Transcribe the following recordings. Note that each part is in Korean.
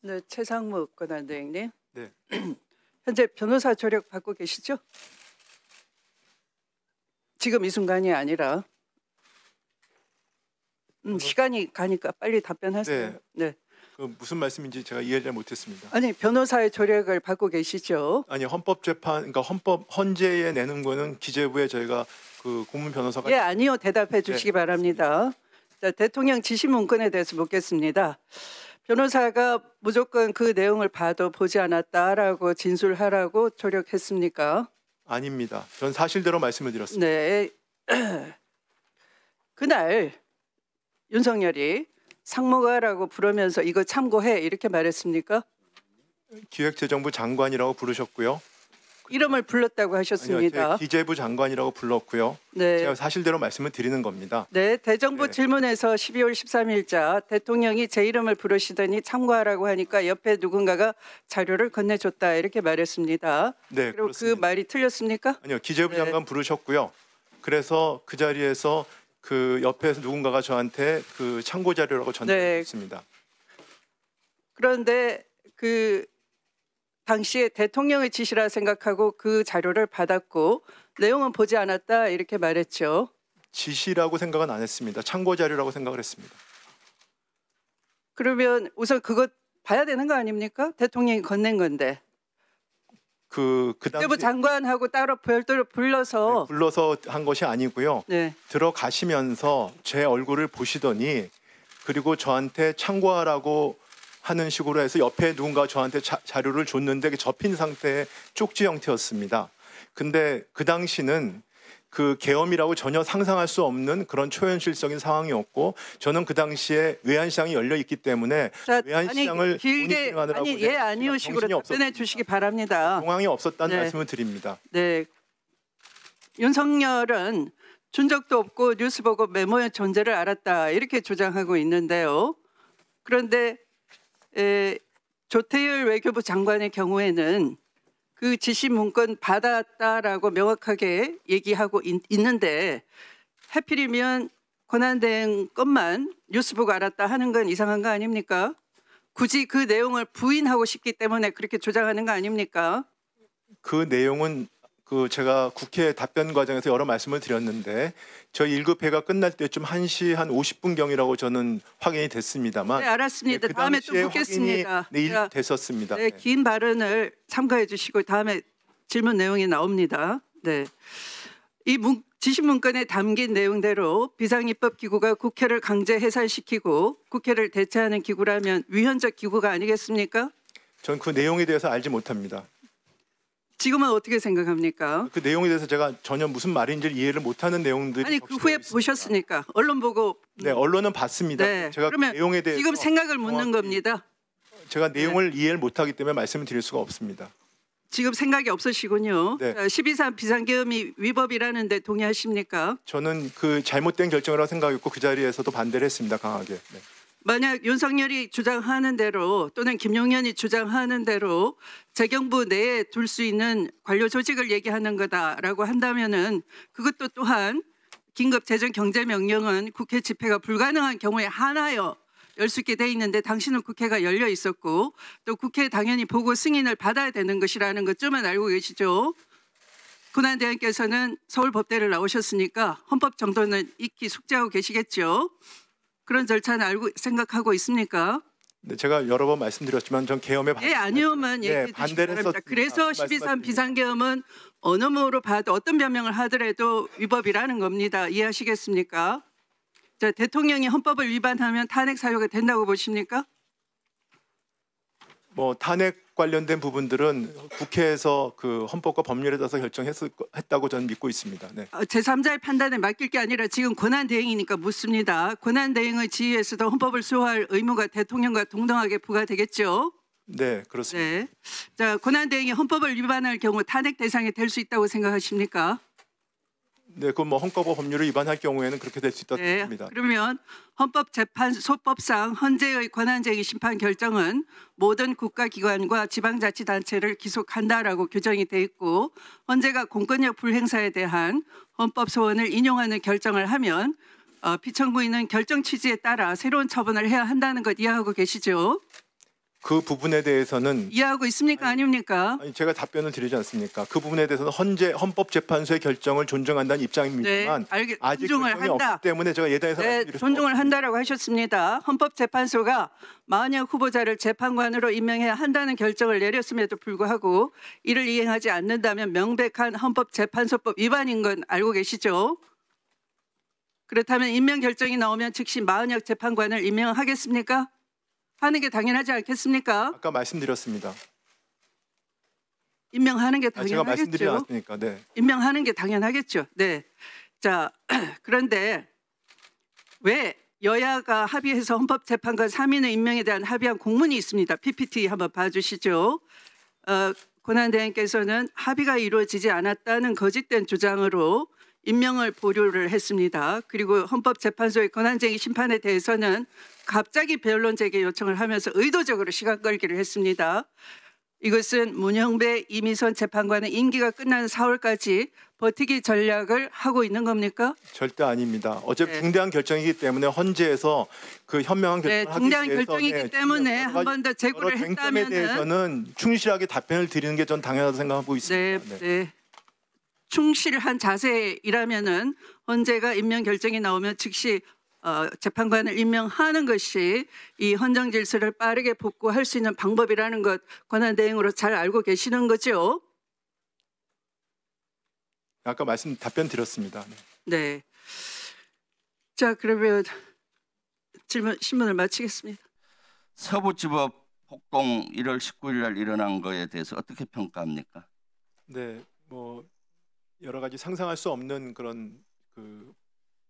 네, 최상무 권한대행님. 네. 현재 변호사 조력 받고 계시죠? 지금 이 순간이 아니라 시간이 가니까 빨리 답변하세요. 네. 네. 그 무슨 말씀인지 제가 이해를 잘 못했습니다. 아니, 변호사의 조력을 받고 계시죠? 아니 헌법재판 그러니까 헌재에 내는 거는 기재부에 저희가 그 고문 변호사가 예, 아니요. 대답해 주시기 바랍니다. 자, 대통령 지시 문건에 대해서 묻겠습니다. 변호사가 무조건 그 내용을 봐도 보지 않았다라고 진술하라고 조력했습니까? 아닙니다. 전 사실대로 말씀을 드렸습니다. 네. 그날 윤석열이 상무가라고 부르면서 이거 참고해 이렇게 말했습니까? 기획재정부 장관이라고 부르셨고요. 이름을 불렀다고 아니요, 하셨습니다. 제 기재부 장관이라고 불렀고요. 네. 제가 사실대로 말씀을 드리는 겁니다. 네, 대정부 네. 질문에서 12월 13일자 대통령이 제 이름을 부르시더니 참고하라고 하니까 옆에 누군가가 자료를 건네줬다 이렇게 말했습니다. 네, 그리고 그렇습니다. 그 말이 틀렸습니까? 아니요, 기재부 네. 장관 부르셨고요. 그래서 그 자리에서 그 옆에서 누군가가 저한테 그 참고 자료라고 전달했습니다. 그런데 그 당시에 대통령의 지시라 생각하고 그 자료를 받았고 내용은 보지 않았다 이렇게 말했죠. 지시라고 생각은 안 했습니다. 참고 자료라고 생각을 했습니다. 그러면 우선 그것 봐야 되는 거 아닙니까? 대통령이 건넨 건데. 그 기재부 당시 장관하고 따로 별도로 불러서 불러서 한 것이 아니고요. 네. 들어가시면서 제 얼굴을 보시더니 그리고 저한테 참고하라고 하는 식으로 해서 옆에 누군가 저한테 자료를 줬는데 접힌 상태의 쪽지 형태였습니다. 근데 그 당시는 그 계엄이라고 전혀 상상할 수 없는 그런 초현실적인 상황이었고 저는 그 당시에 외환시장이 열려 있기 때문에 자, 외환시장을 아니, 길게 모니터링하느라고 아니 예 아니오식으로 답변해 주시기 바랍니다. 공항이 없었다는 네. 말씀을 드립니다. 네. 윤석열은 준 적도 없고 뉴스 보고 메모의 존재를 알았다 이렇게 주장하고 있는데요. 그런데 조태열 외교부 장관의 경우에는 그 지시 문건 받았다라고 명확하게 얘기하고 있는데 하필이면 권한대행 것만 뉴스 보고 알았다 하는 건 이상한 거 아닙니까? 굳이 그 내용을 부인하고 싶기 때문에 그렇게 주장하는 거 아닙니까? 그 내용은 그 제가 국회 답변 과정에서 여러 말씀을 드렸는데 저희 1급 회가 끝날 때쯤 1시 한 50분경이라고 저는 확인이 됐습니다만 네, 알았습니다. 그 다음에 또 당시에 묻겠습니다. 확인이 제가 됐었습니다. 네, 긴 발언을 참고해 주시고 다음에 질문 내용이 나옵니다. 네. 이 지시 문건에 담긴 내용대로 비상입법기구가 국회를 강제 해산시키고 국회를 대체하는 기구라면 위헌적 기구가 아니겠습니까? 전 그 내용에 대해서 알지 못합니다. 지금은 어떻게 생각합니까? 그 내용에 대해서 제가 전혀 무슨 말인지를 이해를 못하는 내용들이 아니 그 적시되어 후에 있습니다. 보셨으니까 언론 보고 네, 언론은 봤습니다. 네. 제가 그 그러면 내용에 대해서 지금 생각을 묻는 정확히 겁니다. 제가 내용을 이해를 못하기 때문에 말씀을 드릴 수가 없습니다. 지금 생각이 없으시군요. 네. 12.3 비상계엄이 위법이라는데 동의하십니까? 저는 그 잘못된 결정이라고 생각했고 그 자리에서도 반대를 했습니다. 강하게. 네. 만약 윤석열이 주장하는 대로 또는 김용현이 주장하는 대로 재경부 내에 둘 수 있는 관료 조직을 얘기하는 거다라고 한다면은 그것도 또한 긴급 재정 경제 명령은 국회 집회가 불가능한 경우에 한하여 열 수 있게 돼 있는데 당신은 국회가 열려 있었고 또 국회 당연히 보고 승인을 받아야 되는 것이라는 것쯤은 알고 계시죠? 권한대행께서는 서울법대를 나오셨으니까 헌법 정도는 익히 숙지하고 계시겠죠? 그런 절차는 알고 생각하고 있습니까? 네, 제가 여러 번 말씀드렸지만 전 계엄에 예, 아니오만 네, 얘기해 주시기 반대를 바랍니다. 했었습니다. 그래서 12.3 비상계엄은 어느 모로 봐도 어떤 변명을 하더라도 위법이라는 겁니다. 이해하시겠습니까? 자, 대통령이 헌법을 위반하면 탄핵 사유가 된다고 보십니까? 뭐 탄핵 관련된 부분들은 국회에서 그 헌법과 법률에 따라서 결정했다고 저는 믿고 있습니다. 네. 제3자의 판단에 맡길 게 아니라 지금 권한대행이니까 묻습니다. 권한대행의 지휘에서도 헌법을 수호할 의무가 대통령과 동등하게 부과되겠죠? 네, 그렇습니다. 네. 자, 권한대행이 헌법을 위반할 경우 탄핵 대상이 될 수 있다고 생각하십니까? 네, 그 뭐 헌법과 법률을 위반할 경우에는 그렇게 될 수 있다고 네. 봅니다. 그러면 헌법재판소법상 헌재의 권한쟁의 심판 결정은 모든 국가기관과 지방자치단체를 기속한다라고 규정이 돼 있고 헌재가 공권력 불행사에 대한 헌법 소원을 인용하는 결정을 하면 피청구인은 결정 취지에 따라 새로운 처분을 해야 한다는 것 이해하고 계시죠? 그 부분에 대해서는 이해하고 있습니까? 아닙니까? 아니, 제가 답변을 드리지 않습니까? 그 부분에 대해서는 헌법재판소의 결정을 존중한다는 네, 입장입니다만 아직 존중을 결정이 한다. 없기 때문에 제가 예단해서 네, 말씀드릴 수가 존중을 없습니다. 한다라고 하셨습니다. 헌법재판소가 만약 후보자를 재판관으로 임명해야 한다는 결정을 내렸음에도 불구하고 이를 이행하지 않는다면 명백한 헌법재판소법 위반인 건 알고 계시죠? 그렇다면 임명 결정이 나오면 즉시 만약 재판관을 임명하겠습니까? 하는 게 당연하지 않겠습니까? 아까 말씀드렸습니다. 임명하는 게 제가 말씀드리지 당연하겠죠. 않았습니까? 네. 임명하는 게 당연하겠죠. 네. 자, 그런데 왜 여야가 합의해서 헌법재판관 3인의 임명에 대한 합의한 공문이 있습니다. PPT 한번 봐주시죠. 권한대행께서는 합의가 이루어지지 않았다는 거짓된 주장으로 임명을 보류를 했습니다. 그리고 헌법재판소의 권한쟁의 심판에 대해서는 갑자기 변론 재개 요청을 하면서 의도적으로 시간 끌기를 했습니다. 이것은 문형배 이미선 재판관의 임기가 끝나는 4월까지 버티기 전략을 하고 있는 겁니까? 절대 아닙니다. 어차피 네. 중대한 결정이기 때문에 헌재에서 그 현명한 네, 결정을 중대한 하기 위해서 결정이기 때문에 여러 한 번 더 가지 재고를 여러 쟁점에 했다면은 대해서는 충실하게 답변을 드리는 게 전 당연하다고 생각하고 네, 있습니다. 네. 충실한 자세이라면은 헌재가 임명 결정이 나오면 즉시 재판관을 임명하는 것이 이 헌정 질서를 빠르게 복구할 수 있는 방법이라는 것 권한대행으로 잘 알고 계시는 거죠? 아까 답변 드렸습니다. 네. 네. 자, 그러면 신문을 마치겠습니다. 서부지법 폭동 1월 19일 날 일어난 거에 대해서 어떻게 평가합니까? 네, 뭐 여러 가지 상상할 수 없는 그런 그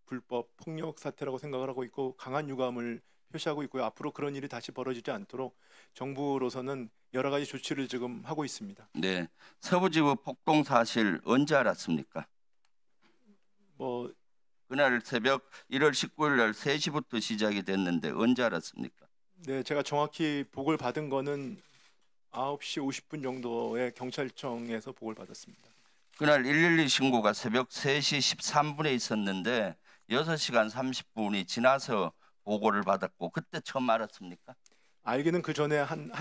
불법 폭력 사태라고 생각을 하고 있고 강한 유감을 표시하고 있고요. 앞으로 그런 일이 다시 벌어지지 않도록 정부로서는 여러 가지 조치를 지금 하고 있습니다. 네, 서부지법 폭동 사실 언제 알았습니까? 뭐 그날 새벽 1월 19일 날 3시부터 시작이 됐는데 언제 알았습니까? 네, 제가 정확히 보고를 받은 거는 9시 50분 정도에 경찰청에서 보고를 받았습니다. 그날 112 신고가 새벽 3시 13분에 있었는데 6시간 30분이 지나서 보고를 받았고 그때 처음 알았습니까? 알기는 그 전에 한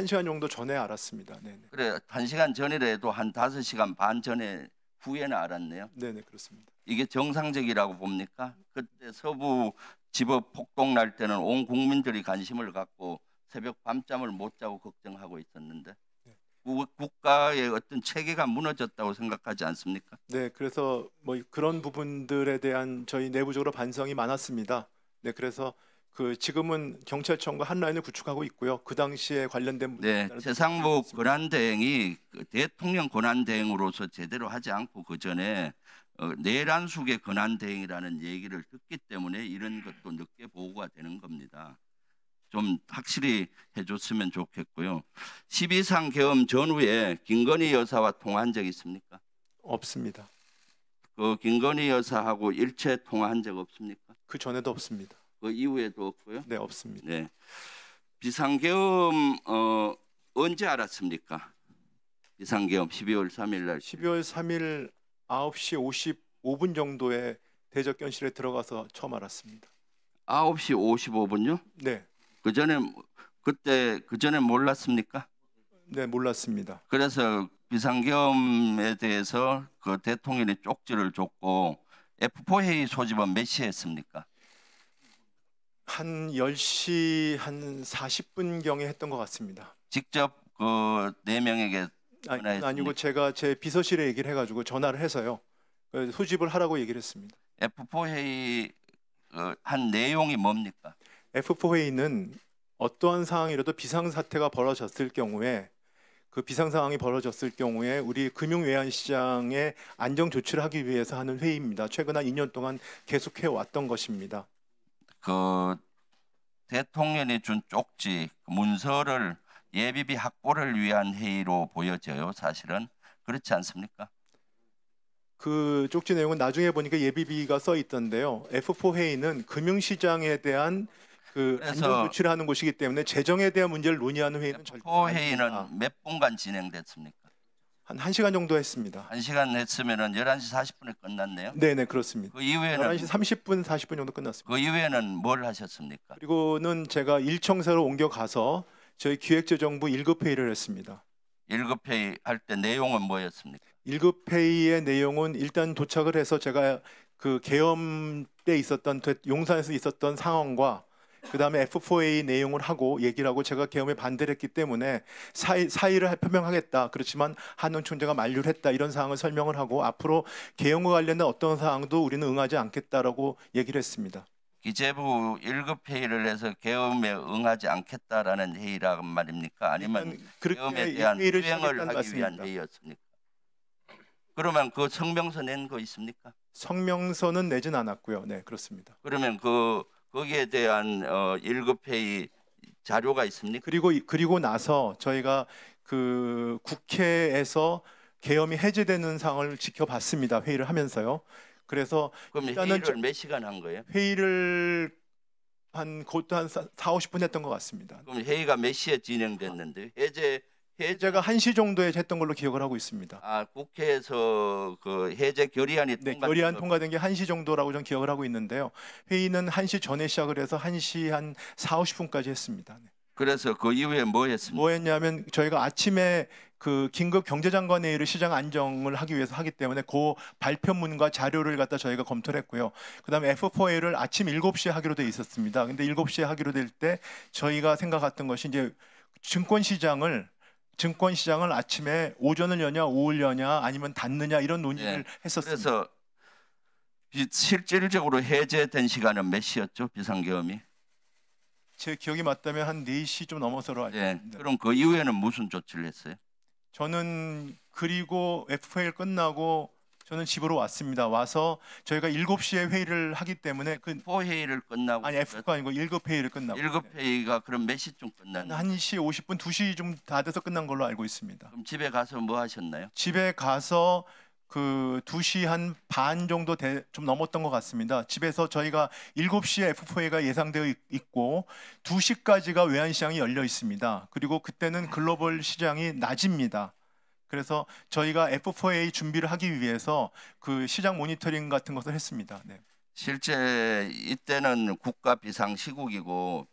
시간 정도 전에 알았습니다. 네, 그래, 1시간 전이라도 한 5시간 반 전에 후에는 알았네요. 네, 그렇습니다. 이게 정상적이라고 봅니까? 그때 서부 지법 폭동 날 때는 온 국민들이 관심을 갖고 새벽 밤잠을 못 자고 걱정하고 있었는데 국가의 어떤 체계가 무너졌다고 생각하지 않습니까? 네, 그래서 뭐 그런 부분들에 대한 저희 내부적으로 반성이 많았습니다. 네, 그래서 그 지금은 경찰청과 한 라인을 구축하고 있고요. 그 당시에 관련된 네, 최상목 권한대행이 그 대통령 권한대행으로서 제대로 하지 않고 그 전에 내란숙의 권한대행이라는 얘기를 듣기 때문에 이런 것도 늦게 보고가 되는 겁니다. 좀 확실히 해줬으면 좋겠고요. 12상 계엄 전후에 김건희 여사와 통화한 적 있습니까? 없습니다. 그 김건희 여사하고 일체 통화한 적 없습니까? 그 전에도 없습니다. 그 이후에도 없고요. 네, 없습니다. 네, 비상계엄 언제 알았습니까? 비상계엄 12월 3일 날. 12월 3일 9시 55분 정도에 대적견실에 들어가서 처음 알았습니다. 9시 55분요? 네, 그 전에 몰랐습니까? 네, 몰랐습니다. 그래서 비상계엄에 대해서 그 대통령이 쪽지를 줬고 F4 회의 소집은 몇 시에 했습니까? 한 10시 한 40분 경에 했던 것 같습니다. 직접 그 4명에게 아니고 제가 제 비서실에 얘기를 해가지고 전화를 해서요. 소집을 하라고 얘기를 했습니다. F4 회의 한 내용이 뭡니까? F4 회의는 어떠한 상황이라도 비상사태가 벌어졌을 경우에 그 비상 상황이 벌어졌을 경우에 우리 금융외환시장의 안정 조치를 하기 위해서 하는 회의입니다. 최근 한 2년 동안 계속해 왔던 것입니다. 그 대통령이 준 쪽지 문서를 예비비 확보를 위한 회의로 보여져요. 사실은 그렇지 않습니까? 그 쪽지 내용은 나중에 보니까 예비비가 써 있던데요. F4 회의는 금융시장에 대한 그 안전 조치를 하는 곳이기 때문에 재정에 대한 문제를 논의하는 회의는 절대 F4 아닙니다. 회의는 몇 분간 진행됐습니까? 한 1시간 정도 했습니다. 1시간 했으면은 11시 40분에 끝났네요. 네, 그렇습니다. 그 이후에는 11시 30분, 40분 정도 끝났습니다. 그 이후에는 뭘 하셨습니까? 그리고는 제가 일청사로 옮겨가서 저희 기획재정부 1급 회의를 했습니다. 1급 회의 할 때 내용은 뭐였습니까? 1급 회의의 내용은 일단 도착을 해서 제가 그 계엄 때 있었던 용산에서 있었던 상황과 그다음에 F4A 내용을 하고 얘기를 하고 제가 계엄에 반대를 했기 때문에 사의를 표명하겠다. 그렇지만 한원 총재가 만류를 했다. 이런 사항을 설명을 하고 앞으로 계엄과 관련된 어떤 사항도 우리는 응하지 않겠다라고 얘기를 했습니다. 기재부 1급 회의를 해서 계엄에 응하지 않겠다라는 회의란 말입니까? 아니면 계엄에 대한 회의를 수행을 시작했다는 하기 위한 말씀입니다. 회의였습니까? 그러면 그 성명서 낸 거 있습니까? 성명서는 내진 않았고요. 네, 그렇습니다. 그러면 거기에 대한 1급 회의 자료가 있습니까? 그리고 나서 저희가 그 국회에서 계엄이 해제되는 상황을 지켜봤습니다. 회의를 하면서요. 그래서 그럼 일단은 회의를 몇 시간 한 거예요? 회의를 그것도 한 4, 50분 했던 것 같습니다. 그럼 회의가 몇 시에 진행됐는데 제가 1시 정도에 했던 걸로 기억을 하고 있습니다. 국회에서 그 해제 결의안이 네, 결의안 통과된 게 1시 정도라고 저는 기억을 하고 있는데요. 회의는 1시 전에 시작을 해서 1시 한 4, 50분까지 했습니다. 네. 그래서 그 이후에 뭐 했습니까? 뭐 했냐면 저희가 아침에 그 긴급 경제장관 회의를 시장 안정을 하기 위해서 하기 때문에 그 발표문과 자료를 갖다 저희가 검토를 했고요. 그다음에 F4A를 아침 7시에 하기로 돼 있었습니다. 근데 7시에 하기로 될 때 저희가 생각했던 것이 이제 증권시장을 아침에 오전을 여냐 오후를 여냐 아니면 닫느냐 이런 논의를 했었습니다. 그래서 실질적으로 해제된 시간은 몇 시였죠? 비상계엄이? 제 기억이 맞다면 한 4시 좀 넘어서로 알고 있습니다. 그럼 그 이후에는 무슨 조치를 했어요? 저는 그리고 F4일 끝나고 저는 집으로 왔습니다. 와서 저희가 7시에 회의를 하기 때문에 회의를 끝나고 아니 F가 아니고 1급 회의를 끝나고 1급 회의가 그럼 몇 시쯤 끝났나요? 1시 50분, 2시 좀 다 돼서 끝난 걸로 알고 있습니다. 그럼 집에 가서 뭐 하셨나요? 집에 가서 그 2시 한 반 정도 좀 넘었던 것 같습니다. 집에서 저희가 7시에 F4A가 예상되어 있고 2시까지가 외환시장이 열려 있습니다. 그리고 그때는 글로벌 시장이 낮입니다. 그래서 저희가 F4A 준비를 하기 위해서 그 시장 모니터링 같은 것을 했습니다. 네. 실제 이때는 국가 비상 시국이고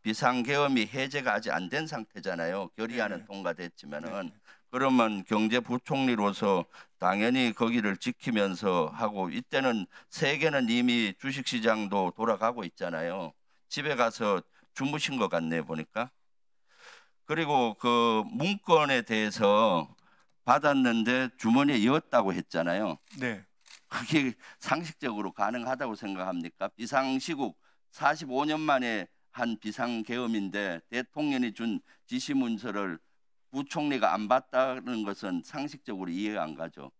비상계엄이 해제가 아직 안 된 상태잖아요. 결의안은 통과됐지만은 그러면 경제부총리로서 당연히 거기를 지키면서 하고 이때는 세계는 이미 주식시장도 돌아가고 있잖아요. 집에 가서 주무신 것 같네 보니까. 그리고 그 문건에 대해서 받았는데 주머니에 넣었다고 했잖아요. 네. 그게 상식적으로 가능하다고 생각합니까? 비상시국 45년 만에 한 비상계엄인데 대통령이 준 지시문서를 부총리가 안 봤다는 것은 상식적으로 이해가 안 가죠.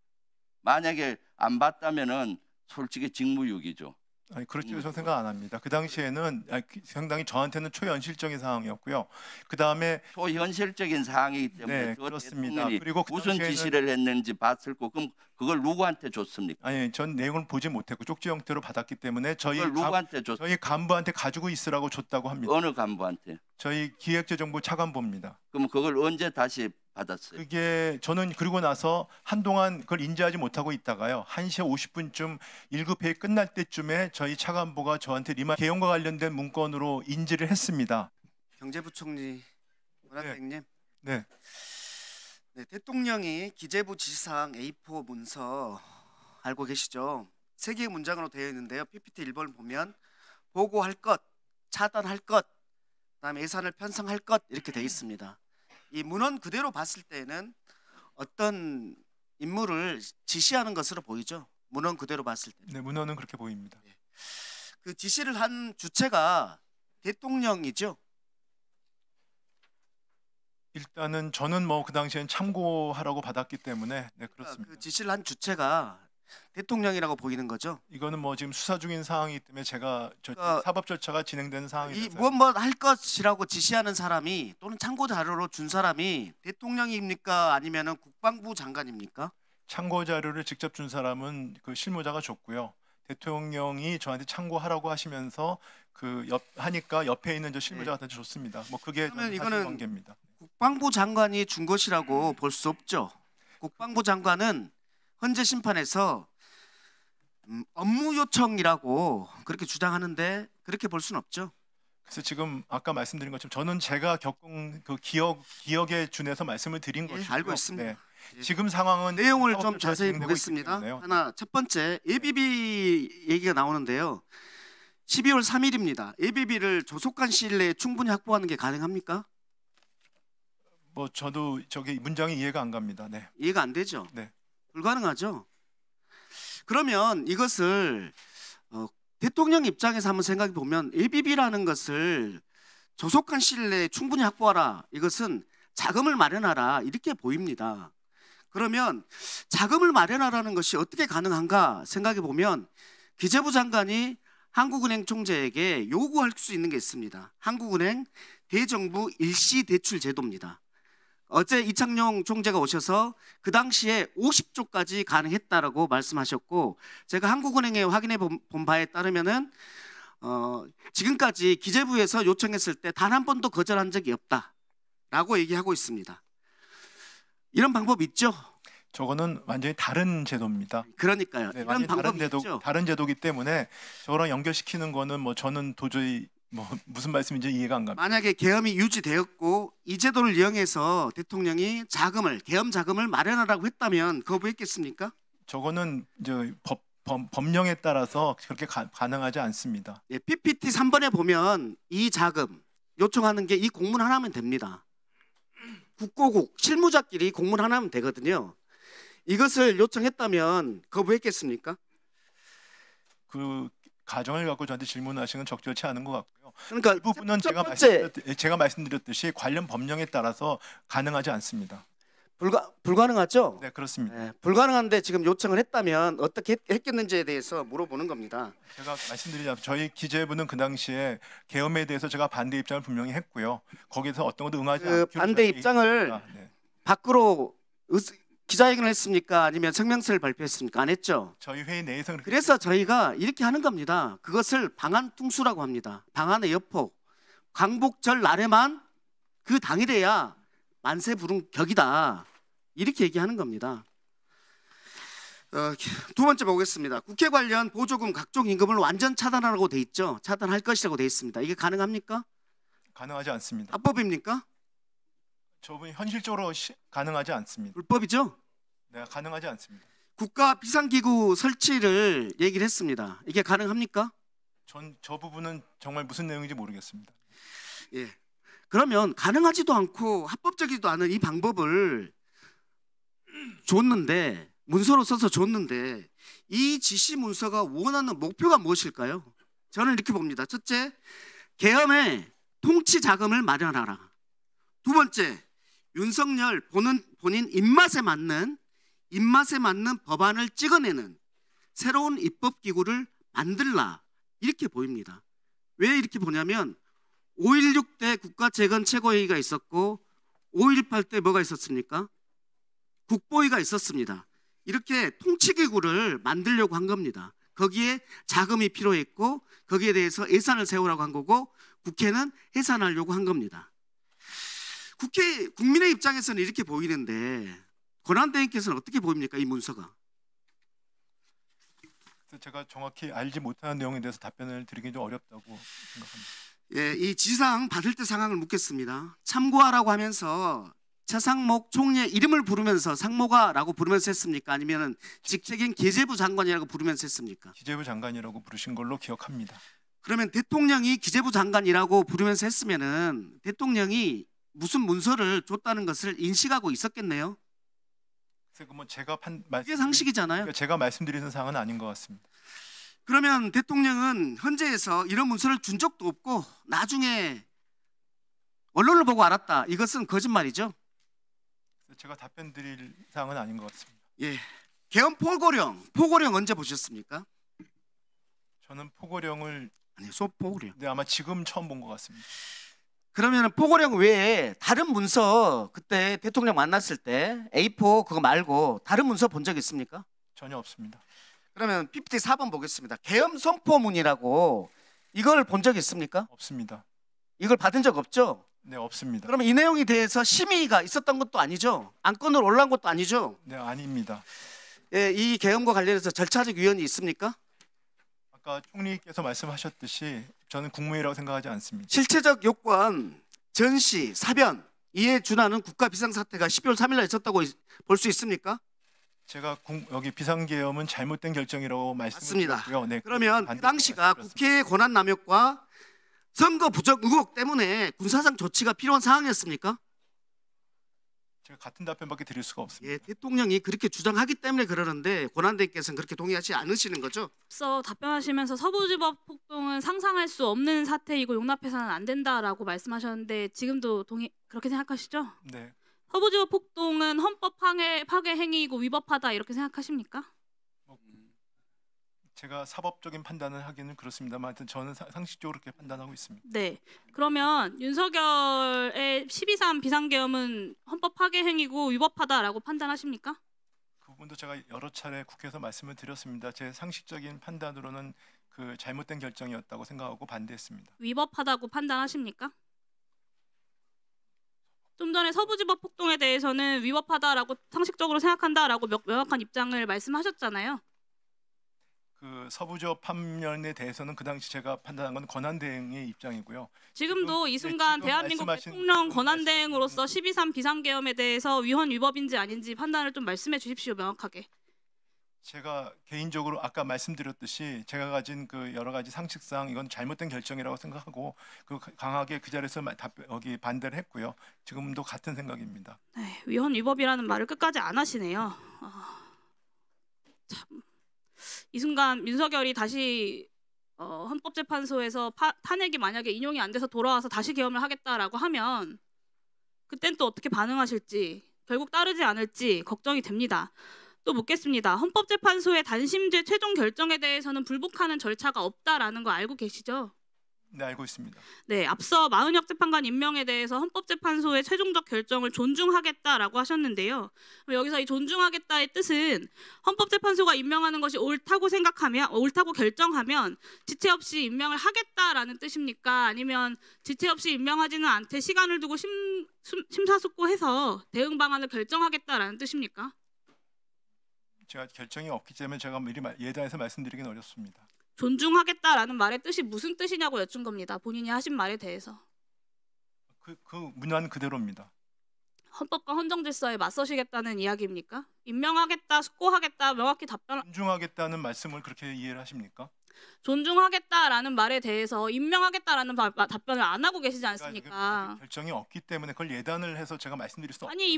만약에 안 봤다면은 솔직히 직무유기죠. 아니 그렇죠. 저는 생각 안 합니다. 그 당시에는 상당히 저한테는 초현실적인 상황이었고요. 그 다음에 초현실적인 상황이기 때문에 네, 그 그렇습니다. 대통령이 그리고 그 무슨 당시에는 지시를 했는지 봤을 거 그럼 그걸 누구한테 줬습니까? 아니 전 내용을 보지 못했고 쪽지 형태로 받았기 때문에 그걸 누구한테 줬습니까? 저희 간부한테 가지고 있으라고 줬다고 합니다. 어느 간부한테? 저희 기획재정부 차관보입니다. 그럼 그걸 언제 다시 받았어요? 그게 저는 그리고 나서 한동안 그걸 인지하지 못하고 있다가요. 1시 50분쯤 1급 회의 끝날 때쯤에 저희 차관보가 저한테 계엄과 관련된 문건으로 인지를 했습니다. 경제부총리 원한택님. 네. 네, 대통령이 기재부 지시사항 A4 문서 알고 계시죠? 3개의 문장으로 되어 있는데요. PPT 1번을 보면 보고할 것, 차단할 것, 그다음에 예산을 편성할 것 이렇게 되어 있습니다. 이 문헌 그대로 봤을 때는 어떤 임무를 지시하는 것으로 보이죠. 문헌 그대로 봤을 때. 네, 문헌은 그렇게 보입니다. 그 지시를 한 주체가 대통령이죠. 일단은 저는 뭐 그 당시엔 참고하라고 받았기 때문에 네, 그렇습니다. 그 지시를 한 주체가 대통령이라고 보이는 거죠. 이거는 뭐 지금 수사 중인 상황이기 때문에 제가 사법 절차가 진행되는 상황이라서 뭐 할 것이라고 지시하는 사람이 또는 참고 자료로 준 사람이 대통령입니까? 아니면은 국방부 장관입니까? 참고 자료를 직접 준 사람은 그 실무자가 줬고요. 대통령이 저한테 참고하라고 하시면서 하니까 옆에 있는 저 실무자한테 줬습니다. 뭐 그게 그러면 사실 이거는 관계입니다. 국방부 장관이 준 것이라고 볼 수 없죠. 국방부 장관은 헌재 심판에서 업무 요청이라고 그렇게 주장하는데 그렇게 볼 수는 없죠. 그래서 지금 아까 말씀드린 것처럼 저는 제가 겪은 그 기억에 준해서 말씀을 드린 예, 것이고요. 알고 있습니다. 네. 예. 지금 상황은 내용을 좀 사업도 잘 자세히 진행되고 있기 보겠습니다. 때문에요. 하나 첫 번째 ABB 얘기가 나오는데요. 12월 3일입니다. ABB를 조속한 시일 내에 충분히 확보하는 게 가능합니까? 뭐 저도 저기 문장이 이해가 안 갑니다. 네. 이해가 안 되죠. 네. 불가능하죠. 그러면 이것을 대통령 입장에서 한번 생각해 보면 ABB라는 것을 조속한 시일 내에 충분히 확보하라. 이것은 자금을 마련하라 이렇게 보입니다. 그러면 자금을 마련하라는 것이 어떻게 가능한가 생각해 보면 기재부 장관이 한국은행 총재에게 요구할 수 있는 게 있습니다. 한국은행 대정부 일시 대출 제도입니다. 어제 이창용 총재가 오셔서 그 당시에 50조까지 가능했다라고 말씀하셨고, 제가 한국은행에 확인해 본 바에 따르면은 지금까지 기재부에서 요청했을 때 단 한 번도 거절한 적이 없다라고 얘기하고 있습니다. 이런 방법 있죠? 저거는 완전히 다른 제도입니다. 그러니까요. 네, 이런 완전히 방법이 있죠. 다른 제도기 때문에 저거랑 연결시키는 거는 뭐 저는 도저히 뭐 무슨 말씀인지 이해가 안 갑니다. 만약에 계엄이 유지되었고 이 제도를 이용해서 대통령이 계엄 자금을 마련하라고 했다면 거부했겠습니까? 저거는 이제 법령에 따라서 그렇게 가능하지 않습니다. 예, PPT 3번에 보면 이 자금 요청하는 게 이 공문 하나면 됩니다. 국고국 실무자끼리 공문 하나면 되거든요. 이것을 요청했다면 거부했겠습니까? 그 가정을 갖고 저한테 질문하시는 건 적절치 않은 것 같고요. 그러니까 이 부분은 제가 말씀드렸듯이 관련 법령에 따라서 가능하지 않습니다. 불가능하죠? 네, 그렇습니다. 네, 불가능한데 지금 요청을 했다면 어떻게 했겠는지에 대해서 물어보는 겁니다. 제가 말씀드리자면 저희 기재부는 그 당시에 계엄에 대해서 제가 반대 입장을 분명히 했고요. 거기서 어떤 것도 응하지 그 않기로 반대 저희 입장을 네. 밖으로 기자회견을 했습니까? 아니면 성명서를 발표했습니까? 안 했죠? 저희 회의 내에서 그렇게 그래서 저희가 이렇게 하는 겁니다. 그것을 방한퉁수라고 합니다. 방한의 여포. 광복절 날에만 그 당일에야 만세 부른 격이다. 이렇게 얘기하는 겁니다. 두 번째 보겠습니다. 국회 관련 보조금 각종 임금을 완전 차단하라고 돼 있죠. 차단할 것이라고 돼 있습니다. 이게 가능합니까? 가능하지 않습니다. 합법입니까? 저분이 현실적으로 가능하지 않습니다. 불법이죠? 네, 가능하지 않습니다. 국가 비상기구 설치를 얘기를 했습니다. 이게 가능합니까? 저 부분은 정말 무슨 내용인지 모르겠습니다. 예. 그러면 가능하지도 않고 합법적이지도 않은 이 방법을 줬는데, 문서로 써서 줬는데, 이 지시 문서가 원하는 목표가 무엇일까요? 저는 이렇게 봅니다. 첫째, 계엄의 통치 자금을 마련하라. 두 번째, 윤석열 본인 입맛에 맞는 법안을 찍어내는 새로운 입법기구를 만들라. 이렇게 보입니다. 왜 이렇게 보냐면 5.16 때 국가재건 최고회의가 있었고 5.18 때 뭐가 있었습니까? 국보위가 있었습니다. 이렇게 통치기구를 만들려고 한 겁니다. 거기에 자금이 필요했고 거기에 대해서 예산을 세우라고 한 거고 국회는 해산하려고 한 겁니다. 국민의 입장에서는 이렇게 보이는데 권한대행께서는 어떻게 보입니까? 이 문서가. 제가 정확히 알지 못하는 내용에 대해서 답변을 드리기 좀 어렵다고 생각합니다. 예, 이 지상 받을 때 상황을 묻겠습니다. 참고하라고 하면서 차상목 총리의 이름을 부르면서 상모가라고 부르면서 했습니까? 아니면 직책인 기재부 장관이라고 부르면서 했습니까? 기재부 장관이라고 부르신 걸로 기억합니다. 그러면 대통령이 기재부 장관이라고 부르면서 했으면은 대통령이 무슨 문서를 줬다는 것을 인식하고 있었겠네요. 그래서 뭐 제가 그게 상식이잖아요. 제가 말씀드리는 사항은 아닌 것 같습니다. 그러면 대통령은 현재에서 이런 문서를 준 적도 없고 나중에 언론을 보고 알았다. 이것은 거짓말이죠. 제가 답변 드릴 사항은 아닌 것 같습니다. 예. 계엄 포고령 언제 보셨습니까? 저는 포고령을 소포고령. 네, 아마 지금 처음 본 것 같습니다. 그러면 포고령 외에 다른 문서 그때 대통령 만났을 때 A4 그거 말고 다른 문서 본 적 있습니까? 전혀 없습니다. 그러면 PPT 4번 보겠습니다. 계엄 선포문이라고 이걸 본 적 있습니까? 없습니다. 이걸 받은 적 없죠? 네, 없습니다. 그러면 이 내용에 대해서 심의가 있었던 것도 아니죠? 안건으로 올라온 것도 아니죠? 네, 아닙니다. 예, 이 계엄과 관련해서 절차적 위원이 있습니까? 아까 총리께서 말씀하셨듯이 저는 국무회의라고 생각하지 않습니다. 실체적 요건, 전시, 사변 이에 준하는 국가 비상사태가 12월 3일 날 있었다고 볼 수 있습니까? 제가 여기 비상계엄은 잘못된 결정이라고 맞습니다. 말씀드렸고요. 네, 그러면 그 반대로 당시가 말씀드렸습니다. 국회의 권한 남용과 선거 부적 의혹 때문에 군사상 조치가 필요한 상황이었습니까? 제가 같은 답변밖에 드릴 수가 없습니다. 예, 대통령이 그렇게 주장하기 때문에 그러는데 권한대행께서는 그렇게 동의하지 않으시는 거죠? 앞서 답변하시면서 서부지법 폭동은 상상할 수 없는 사태이고 용납해서는 안 된다라고 말씀하셨는데 지금도 그렇게 생각하시죠? 네, 서부지법 폭동은 헌법 파괴 행위이고 위법하다 이렇게 생각하십니까? 제가 사법적인 판단을 하기는 그렇습니다만 하여튼 저는 상식적으로 그렇게 판단하고 있습니다. 네. 그러면 윤석열의 12.3 비상계엄은 헌법 파괴 행위고 위법하다라고 판단하십니까? 그 부분도 제가 여러 차례 국회에서 말씀을 드렸습니다. 제 상식적인 판단으로는 그 잘못된 결정이었다고 생각하고 반대했습니다. 위법하다고 판단하십니까? 좀 전에 서부지법 폭동에 대해서는 위법하다라고 상식적으로 생각한다라고 명확한 입장을 말씀하셨잖아요. 그 서부지법 판면에 대해서는 그 당시 제가 판단한 건 권한대행의 입장이고요. 지금도 지금, 이 순간 지금 대한민국 말씀하신 대통령 그 권한대행으로서 12.3 비상계엄에 대해서 위헌 위법인지 아닌지 판단을 좀 말씀해 주십시오. 명확하게. 제가 개인적으로 아까 말씀드렸듯이 제가 가진 그 여러 가지 상식상 이건 잘못된 결정이라고 생각하고 그 강하게 그 자리에서 여기 반대를 했고요. 지금도 같은 생각입니다. 네, 위헌 위법이라는 말을 끝까지 안 하시네요. 참. 이 순간 윤석열이 다시 헌법재판소에서 탄핵이 만약에 인용이 안 돼서 돌아와서 다시 계엄을 하겠다라고 하면 그땐 또 어떻게 반응하실지 결국 따르지 않을지 걱정이 됩니다. 또 묻겠습니다. 헌법재판소의 단심죄 최종 결정에 대해서는 불복하는 절차가 없다라는 거 알고 계시죠? 네, 알고 있습니다. 네, 앞서 마은혁 재판관 임명에 대해서 헌법재판소의 최종적 결정을 존중하겠다라고 하셨는데요. 여기서 이 존중하겠다의 뜻은 헌법재판소가 임명하는 것이 옳다고 결정하면 지체 없이 임명을 하겠다라는 뜻입니까? 아니면 지체 없이 임명하지는 않되 시간을 두고 심사숙고해서 대응 방안을 결정하겠다라는 뜻입니까? 제가 결정이 없기 때문에 제가 미리 예단해서 말씀드리기는 어렵습니다. 존중하겠다라는 말의 뜻이 무슨 뜻이냐고 여쭌 겁니다. 본인이 하신 말에 대해서. 그 문화는 그대로입니다. 헌법과 헌정질서에 맞서시겠다는 이야기입니까? 임명하겠다, 숙고하겠다 명확히 존중하겠다는 말씀을 그렇게 이해를 하십니까? 존중하겠다라는 말에 대해서 임명하겠다라는 답변을 안 하고 계시지 않습니까? 아직 결정이 없기 때문에 그걸 예단을 해서 제가 말씀드릴 수 없는 아니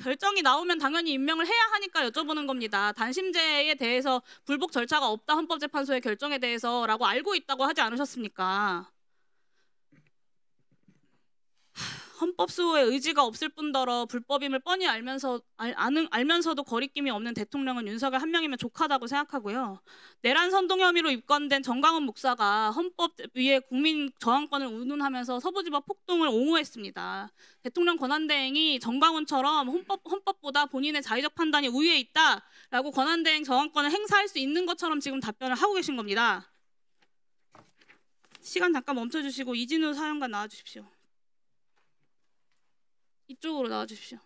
결정이 나오면 당연히 임명을 해야 하니까 여쭤보는 겁니다. 단심제에 대해서 불복 절차가 없다 헌법재판소의 결정에 대해서라고 알고 있다고 하지 않으셨습니까? 헌법 수호의 의지가 없을 뿐더러 불법임을 뻔히 알면서도 거리낌이 없는 대통령은 윤석열 한 명이면 족하다고 생각하고요. 내란 선동 혐의로 입건된 정강훈 목사가 헌법 위에 국민 저항권을 운운하면서 서부지법 폭동을 옹호했습니다. 대통령 권한대행이 정강훈처럼 헌법보다 본인의 자의적 판단이 우위에 있다라고 권한대행 저항권을 행사할 수 있는 것처럼 지금 답변을 하고 계신 겁니다. 시간 잠깐 멈춰주시고 이진우 사령관 나와주십시오. 이쪽으로 나와주십시오.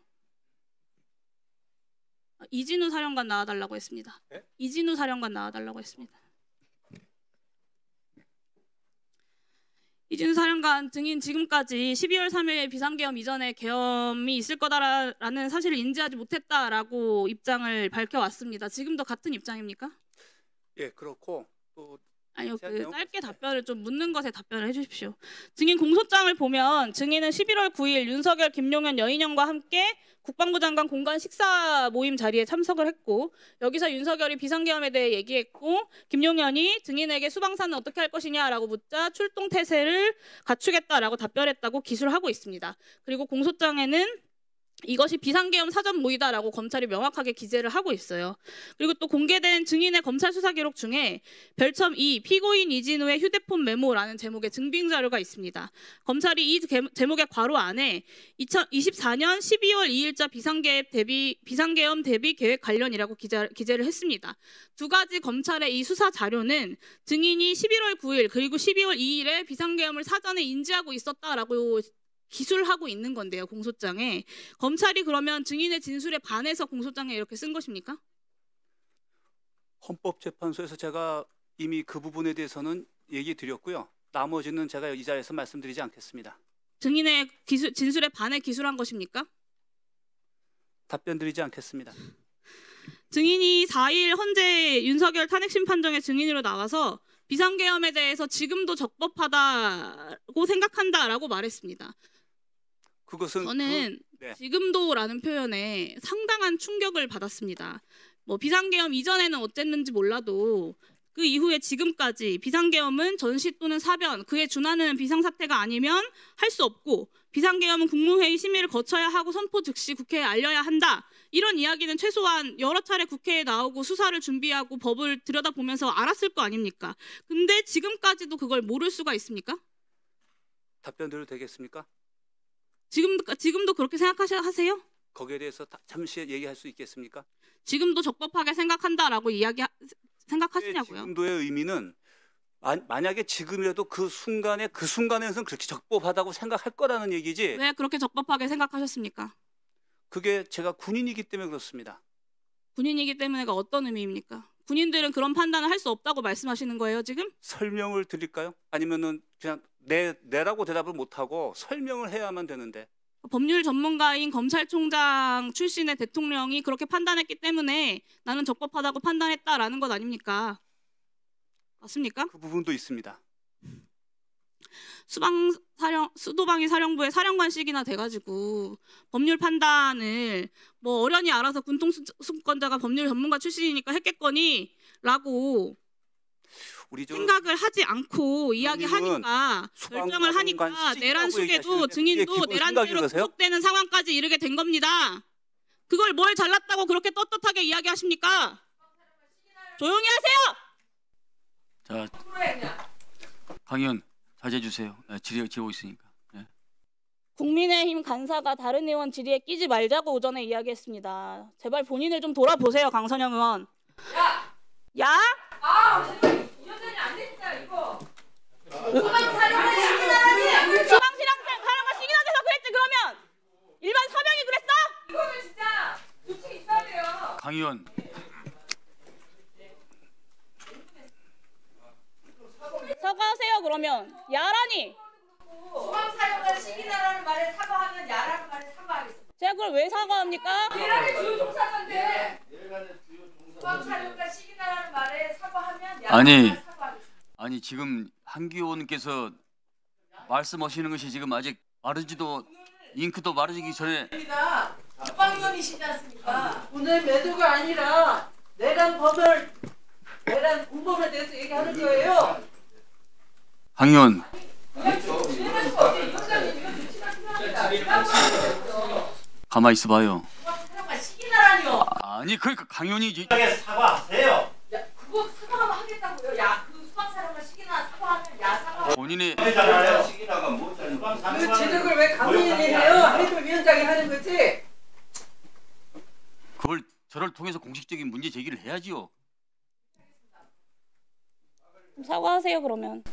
이진우 사령관 나와달라고 했습니다. 네? 이진우 사령관 나와달라고 했습니다. 이진우 사령관 증인 지금까지 12월 3일 비상계엄 이전에 계엄이 있을 거다라는 사실을 인지하지 못했다라고 입장을 밝혀왔습니다. 지금도 같은 입장입니까? 예, 그렇고 또 아니요, 짧게 답변을 좀 묻는 것에 답변을 해주십시오. 증인 공소장을 보면 증인은 11월 9일 윤석열, 김용현, 여인영과 함께 국방부 장관 공간 식사 모임 자리에 참석을 했고 여기서 윤석열이 비상계엄에 대해 얘기했고 김용현이 증인에게 수방사는 어떻게 할 것이냐라고 묻자 출동 태세를 갖추겠다라고 답변했다고 기술을 하고 있습니다. 그리고 공소장에는 이것이 비상계엄 사전 모의다라고 검찰이 명확하게 기재를 하고 있어요. 그리고 또 공개된 증인의 검찰 수사 기록 중에 별첨 2 피고인 이진우의 휴대폰 메모라는 제목의 증빙 자료가 있습니다. 검찰이 이 제목의 괄호 안에 2024년 12월 2일자 비상계엄 대비 계획 관련이라고 기재를 했습니다. 두 가지 검찰의 이 수사 자료는 증인이 11월 9일 그리고 12월 2일에 비상계엄을 사전에 인지하고 있었다라고 기술하고 있는 건데요. 공소장에. 검찰이 그러면 증인의 진술에 반해서 공소장에 이렇게 쓴 것입니까? 헌법재판소에서 제가 이미 그 부분에 대해서는 얘기 드렸고요. 나머지는 제가 이 자리에서 말씀드리지 않겠습니다. 증인의 진술에 반해 기술한 것입니까? 답변 드리지 않겠습니다. 증인이 4일 헌재 윤석열 탄핵 심판정의 증인으로 나와서 비상계엄에 대해서 지금도 적법하다고 생각한다라고 말했습니다. 그것은 저는 네. 지금도라는 표현에 상당한 충격을 받았습니다. 뭐 비상계엄 이전에는 어쨌는지 몰라도 그 이후에 지금까지 비상계엄은 전시 또는 사변, 그에 준하는 비상사태가 아니면 할 수 없고 비상계엄은 국무회의 심의를 거쳐야 하고 선포 즉시 국회에 알려야 한다. 이런 이야기는 최소한 여러 차례 국회에 나오고 수사를 준비하고 법을 들여다보면서 알았을 거 아닙니까? 근데 지금까지도 그걸 모를 수가 있습니까? 답변 드려도 되겠습니까? 지금도 그렇게 생각하세요? 거기에 대해서 잠시 얘기할 수 있겠습니까? 지금도 적법하게 생각한다라고 생각하시냐고요? 지금도의 의미는 만약에 지금이라도 그 순간에서는 그렇게 적법하다고 생각할 거라는 얘기지. 왜 그렇게 적법하게 생각하셨습니까? 그게 제가 군인이기 때문에 그렇습니다. 군인이기 때문에가 어떤 의미입니까? 군인들은 그런 판단을 할 수 없다고 말씀하시는 거예요, 지금? 설명을 드릴까요? 아니면은 그냥 네라고 대답을 못 하고 설명을 해야만 되는데. 법률 전문가인 검찰총장 출신의 대통령이 그렇게 판단했기 때문에 나는 적법하다고 판단했다라는 것 아닙니까? 맞습니까? 그 부분도 있습니다. 수도방위 사령부의 사령관식이나 돼가지고 법률 판단을 뭐 어련히 알아서 군통수권자가 법률 전문가 출신이니까 했겠거니라고 생각을 하지 않고 이야기하니까 결정을 하니까 내란 수계도 증인도 내란죄로 구속되는 상황까지 이르게 된 겁니다. 그걸 뭘 잘났다고 그렇게 떳떳하게 이야기하십니까? 조용히 하세요. 자, 강의원 자제해 주세요. 질의하고 있으니까. 네. 국민의힘 간사가 다른 의원 질의에 끼지 말자고 오전에 이야기했습니다. 제발 본인을 좀 돌아보세요, 강선영 의원. 야! 이전에 안 됐다 이거. 사령관 시기나돼서 그랬지 그러면? 일반 사병이 그랬어? 이거는 진짜 규칙이 있어야 돼요. 강의원 사과하세요 그러면. 야라니. 중앙사령관 시기나라는 말에 사과하면 야라는 말에 사과하겠습니다. 제가 그걸 왜 사과합니까? 내란의 주요 종사자인데. 중앙사령관 시기나라는 말에 사과하면 야라는 아니. 말에 사과하겠습니다. 아니 지금 한기 의원님께서 말씀하시는 것이 지금 아직 마르지도 잉크도 마르기 전에 국방위원이시지 않습니까? 오늘 매도가 아니라 내란 공범에 대해서 얘기하는 거예요. 강의원 진행할 수가 없어요. 이 원장님 이거 조치가 필요합니다. 가만히 있어봐요. 중앙사령관 시기나라니요. 아니 그러니까 강의원이 사과하세요. 야, 그거 사과하면 하겠다고요. 야, 그 수방사령관 시기나 사과하면 야 사과. 본인의 그 지적을 왜 강민이 해요? 해설위원장이 하는 거지. 그걸 저를 통해서 공식적인 문제 제기를 해야지요. 사과하세요 그러면.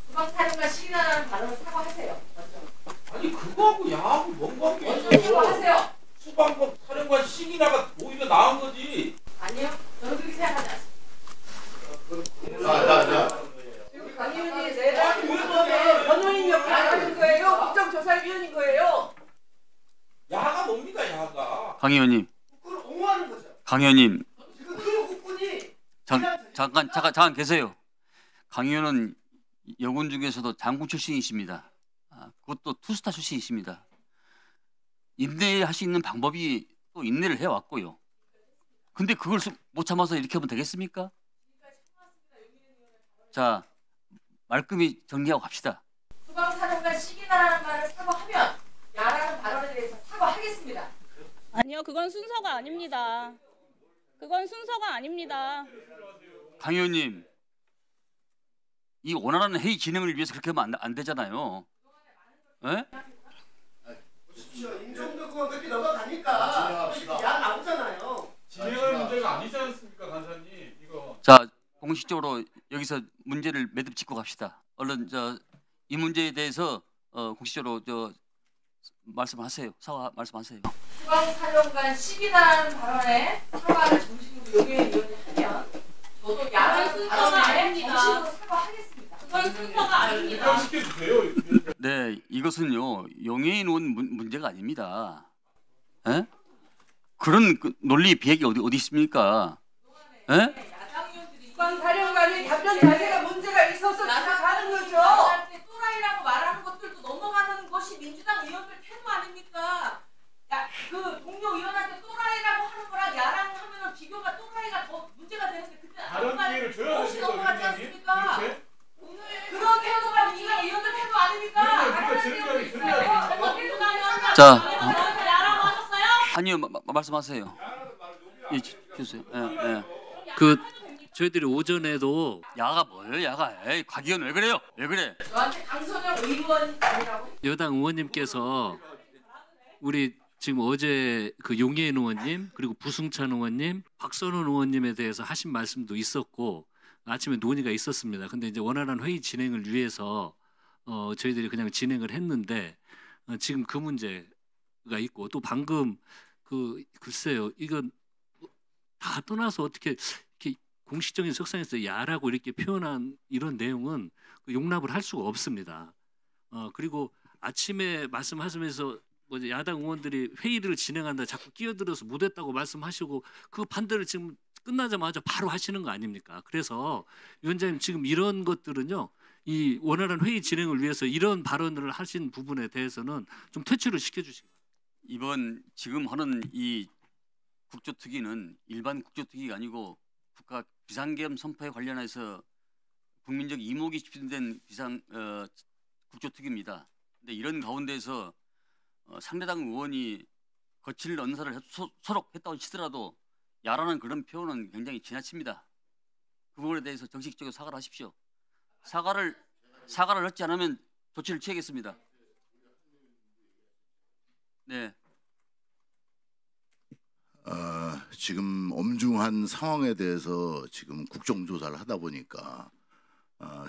수방사령관 시기나라는 발언을 사과하세요. 아니 그거하고 야하고 뭔 관계 먼저 있어요? 사과하세요. 수방법 사령관 시기나가 오히려 나은 거지. 아니요, 저는 그렇게 생각하지 않습니다. 지금 강의원이 내란 공범에 변호인 역할을 하는 거예요. 국정조사위원인 거예요. 야가 뭡니까 야가? 강의원님. 그걸 옹호하는 거죠. 강의원님. 지금 그 국군이 잠깐 계세요. 강 의원은 여군 중에서도 장군 출신이십니다. 그것도 투스타 출신이십니다. 인내할 수 있는 방법이 또 인내를 해왔고요. 근데 그걸 못 참아서 이렇게 하면 되겠습니까? 자, 말끔히 정리하고 갑시다. 수방사령관 시기나라는 말을 사과하면 야라는 발언에 대해서 사과하겠습니다. 아니요, 그건 순서가 아닙니다. 그건 순서가 아닙니다. 강 의원님, 이 원활한 회의 진행을 위해서 그렇게 하면 안 되잖아요. 예? 임종도 그거 그렇게 넘어가니까 야 나오잖아요. 진행할 문제가 아니지 않습니까, 간사님? 이거. 자, 공식적으로 여기서 문제를 매듭 짓고 갑시다. 얼른 이 문제에 대해서 공식적으로 말씀하세요. 사과 말씀하세요. 수방사령관 시기나라는 발언에 사과를 정식으로 용해위원이 하면 저도 야라 저희 순서가 아닙니다. 정식으로 사과하겠습니다. 저희 순서가 아닙니다. 네, 이것은요 용해인 의원 문제가 아닙니다. 에? 그런 논리 비약이 어디 있습니까? 에? 수방사령관의 답변 자세가 문제가 있어서 지적하는 거죠. 또라이라고 말하는 것들도 넘어가는 것이 민주당 의원들 태도 아닙니까? 야, 그 동료 의원한테 또라이라고 하는 거랑 야랑 하면은 비교가 또라이가 더 문제가 되는데 그때 다른 기회를 줘야 없이 됩니다, 넘어가지 위원장님. 않습니까? 그렇지? 그런 태도가 민주당 의원들 태도 아닙니까? 그러니까 지금까지 들려야 자, 저한테 야라고 하셨어요? 아니요 말씀하세요. 예, 주세요. 예. 저희들이 오전에도 야가 뭐예요, 야가? 에이, 곽 의원 왜 그래요? 왜 그래? 저한테 강선영 의원 아니라고? 여당 의원님께서 우리 지금 어제 그 용해인 의원님 그리고 부승찬 의원님, 박선원 의원님에 대해서 하신 말씀도 있었고 아침에 논의가 있었습니다. 근데 이제 원활한 회의 진행을 위해서 저희들이 그냥 진행을 했는데 지금 그 문제가 있고 또 방금 글쎄요 이건 다 떠나서 어떻게 이렇게 공식적인 석상에서 야라고 이렇게 표현한 이런 내용은 용납을 할 수가 없습니다. 그리고 아침에 말씀하시면서 뭐 야당 의원들이 회의를 진행한다 자꾸 끼어들어서 못했다고 말씀하시고 그 반대를 지금 끝나자마자 바로 하시는 거 아닙니까? 그래서 위원장님 지금 이런 것들은요 이 원활한 회의 진행을 위해서 이런 발언을 하신 부분에 대해서는 좀 퇴출을 시켜주시기 바랍니다. 이번 지금 하는 이 국조특위는 일반 국조특위가 아니고 국가 비상계엄 선포에 관련해서 국민적 이목이 집중된 국조특위입니다. 근데 이런 가운데서 상대당 의원이 거칠 언사를 서로 했다고 치더라도 야라는 그런 표현은 굉장히 지나칩니다. 그 부분에 대해서 정식적으로 사과를 하십시오. 사과를 하지 않으면 조치를 취하겠습니다. 네. 지금 엄중한 상황에 대해서 지금 국정조사를 하다 보니까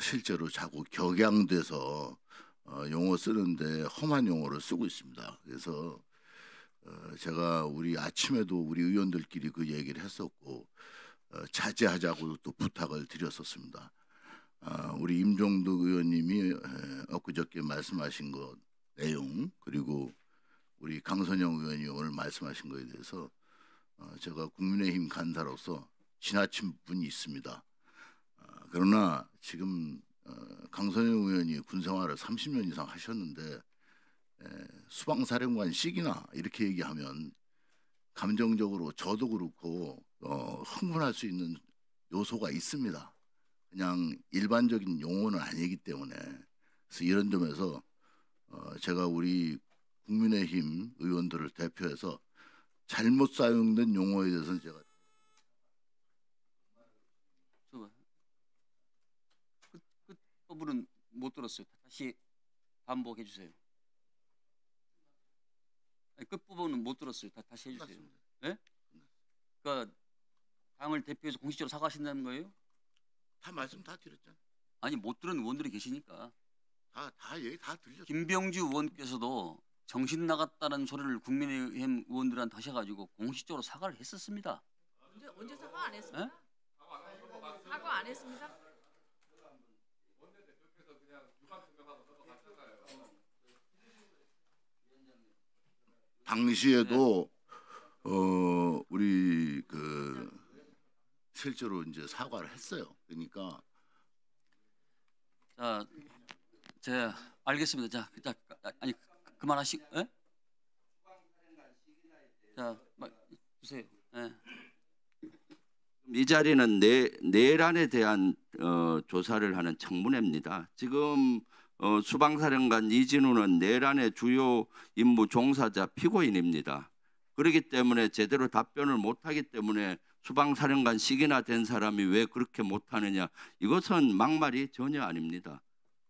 실제로 자꾸 격양돼서 용어 쓰는데 험한 용어를 쓰고 있습니다. 그래서 제가 우리 아침에도 우리 의원들끼리 그 얘기를 했었고 자제하자고 또 부탁을 드렸었습니다. 우리 임종득 의원님이 엊그저께 말씀하신 것 내용 그리고 우리 강선영 의원이 오늘 말씀하신 것에 대해서 제가 국민의힘 간사로서 지나친 부분이 있습니다. 그러나 지금 강선영 의원이 군생활을 30년 이상 하셨는데 수방사령관 시기나 이렇게 얘기하면 감정적으로 저도 그렇고 흥분할 수 있는 요소가 있습니다. 그냥 일반적인 용어는 아니기 때문에 그래서 이런 점에서 제가 우리 국민의힘 의원들을 대표해서 잘못 사용된 용어에 대해서는 제가 끝 부분은 못 들었어요. 다시 반복해 주세요. 끝 부분은 못 들었어요. 다시 해주세요. 네? 그러니까 당을 대표해서 공식적으로 사과하신다는 거예요? 다 말씀 다 드렸잖아요. 아니 못 들은 의원들이 계시니까. 다 얘기 다 들렸죠. 김병주 의원께서도 정신 나갔다는 소리를 국민의힘 의원들한테 하셔가지고 공식적으로 사과를 했었습니다. 언제 사과 안 했습니까? 네? 사과 안 했습니다. 당시에도 우리 실제로 이제 사과를 했어요. 그러니까 자, 제가 알겠습니다. 자, 아니 그만하시고, 예? 자, 주세요. 예. 이 자리는 내란에 대한 조사를 하는 청문회입니다. 지금 수방사령관 이진우는 내란의 주요 임무 종사자 피고인입니다. 그렇기 때문에 제대로 답변을 못하기 때문에 수방사령관 시기나 된 사람이 왜 그렇게 못하느냐, 이것은 막말이 전혀 아닙니다.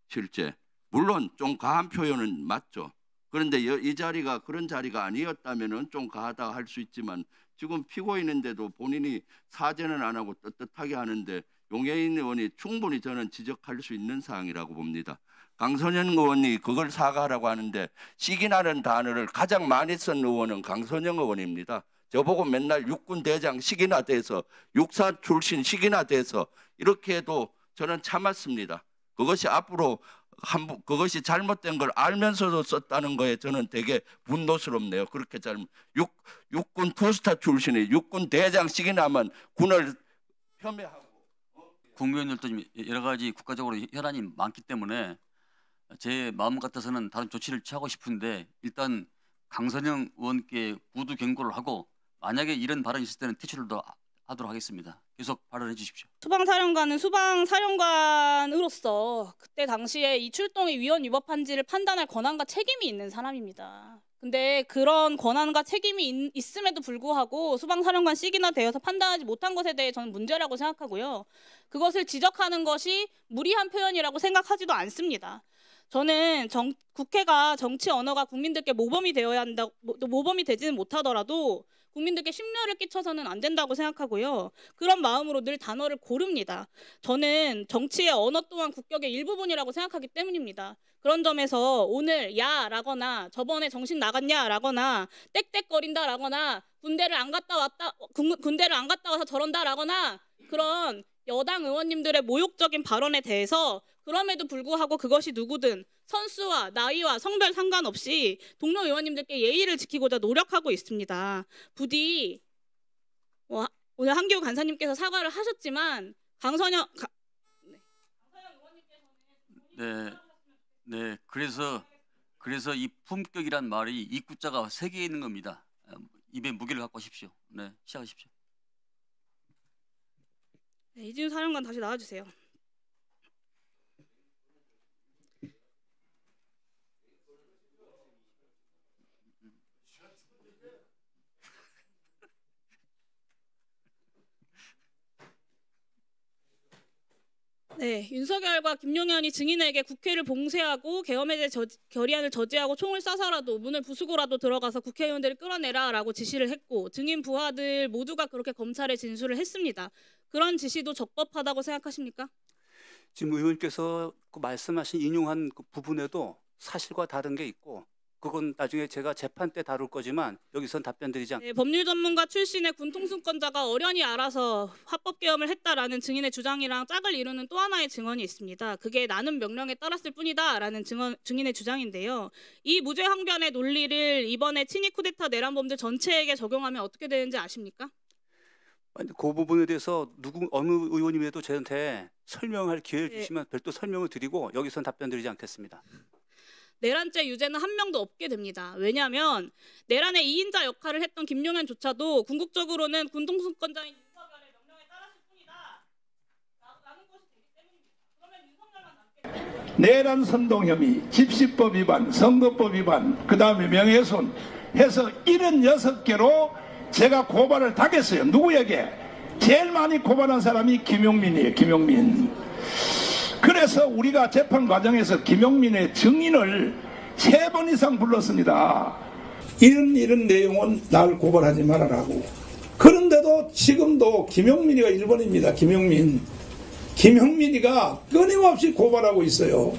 실제 물론 좀 가한 표현은 맞죠. 그런데 이 자리가 그런 자리가 아니었다면 좀 가하다 할 수 있지만 지금 피고인인데도 본인이 사죄는 안 하고 떳떳하게 하는데 용해인 의원이 충분히 저는 지적할 수 있는 사항이라고 봅니다. 강선영 의원이 그걸 사과하라고 하는데 시기나는 단어를 가장 많이 쓴 의원은 강선영 의원입니다. 저보고 맨날 육군 대장식이나 돼서 육사 출신식이나 돼서 이렇게 해도 저는 참았습니다. 그것이 앞으로 그것이 잘못된 걸 알면서도 썼다는 거에 저는 되게 분노스럽네요. 그렇게 육군 투스타 출신이 육군 대장식이나만 군을 폄훼하고. 국무위원들도 좀 여러 가지 국가적으로 혈안이 많기 때문에 제 마음 같아서는 다른 조치를 취하고 싶은데 일단 강선영 의원께 구두 경고를 하고 만약에 이런 발언이 있을 때는 퇴출을 더 하도록 하겠습니다. 계속 발언해 주십시오. 수방사령관은 수방사령관으로서 그때 당시에 이 출동이 위헌 위법한지를 판단할 권한과 책임이 있는 사람입니다. 근데 그런 권한과 책임이 있음에도 불구하고 수방사령관 시기나 되어서 판단하지 못한 것에 대해 저는 문제라고 생각하고요. 그것을 지적하는 것이 무리한 표현이라고 생각하지도 않습니다. 저는 국회가 정치 언어가 국민들께 모범이 되어야 한다, 모범이 되지는 못하더라도 국민들께 심려를 끼쳐서는 안 된다고 생각하고요. 그런 마음으로 늘 단어를 고릅니다. 저는 정치의 언어 또한 국격의 일부분이라고 생각하기 때문입니다. 그런 점에서 오늘 야라거나 저번에 정신 나갔냐라거나 떽떽거린다라거나 군대를 안 갔다 와서 저런다라거나 그런 여당 의원님들의 모욕적인 발언에 대해서 그럼에도 불구하고 그것이 누구든 선수와 나이와 성별 상관없이 동료 의원님들께 예의를 지키고자 노력하고 있습니다. 부디 오늘 한기호 간사님께서 사과를 하셨지만 강선영 의원님께서는 네, 그래서 이 품격이란 말이 이 구자가 세 개 있는 겁니다. 입에 무게를 갖고 오십시오. 네, 시작하십시오. 네, 이진우 사령관 다시 나와주세요. 네, 윤석열과 김용현이 증인에게 국회를 봉쇄하고 계엄에 대해 결의안을 저지하고 총을 쏴서라도 문을 부수고라도 들어가서 국회의원들을 끌어내라라고 지시를 했고 증인 부하들 모두가 그렇게 검찰에 진술을 했습니다. 그런 지시도 적법하다고 생각하십니까? 지금 의원께서 그 말씀하신 인용한 그 부분에도 사실과 다른 게 있고 그건 나중에 제가 재판 때 다룰 거지만 여기선 답변 드리지 않겠습니다. 네, 법률 전문가 출신의 군통수권자가 어련히 알아서 합법 계엄을 했다라는 증인의 주장이랑 짝을 이루는 또 하나의 증언이 있습니다. 그게 나는 명령에 따랐을 뿐이다라는 증인의 주장인데요. 이 무죄 항변의 논리를 이번에 친위 쿠데타 내란범들 전체에게 적용하면 어떻게 되는지 아십니까? 그 부분에 대해서 어느 의원님에도 저한테 설명할 기회를 네. 주시면 별도 설명을 드리고 여기선 답변 드리지 않겠습니다. 내란죄 유죄는 한 명도 없게 됩니다. 왜냐하면 내란의 2인자 역할을 했던 김용현조차도 궁극적으로는 군통수권자인 윤석열의 명령에 따랐을 뿐이다 라는 것이 되기 때문입니다. 그러면 윤석열만 남게 내란 선동 혐의, 집시법 위반, 선거법 위반, 그 다음에 명예훼손 해서 76개로 제가 고발을 당했어요. 누구에게? 제일 많이 고발한 사람이 김용민이에요. 김용민. 그래서 우리가 재판 과정에서 김용민의 증인을 3번 이상 불렀습니다. 이런 내용은 날 고발하지 말아라고. 그런데도 지금도 김용민이가 1번입니다. 김용민이가 끊임없이 고발하고 있어요.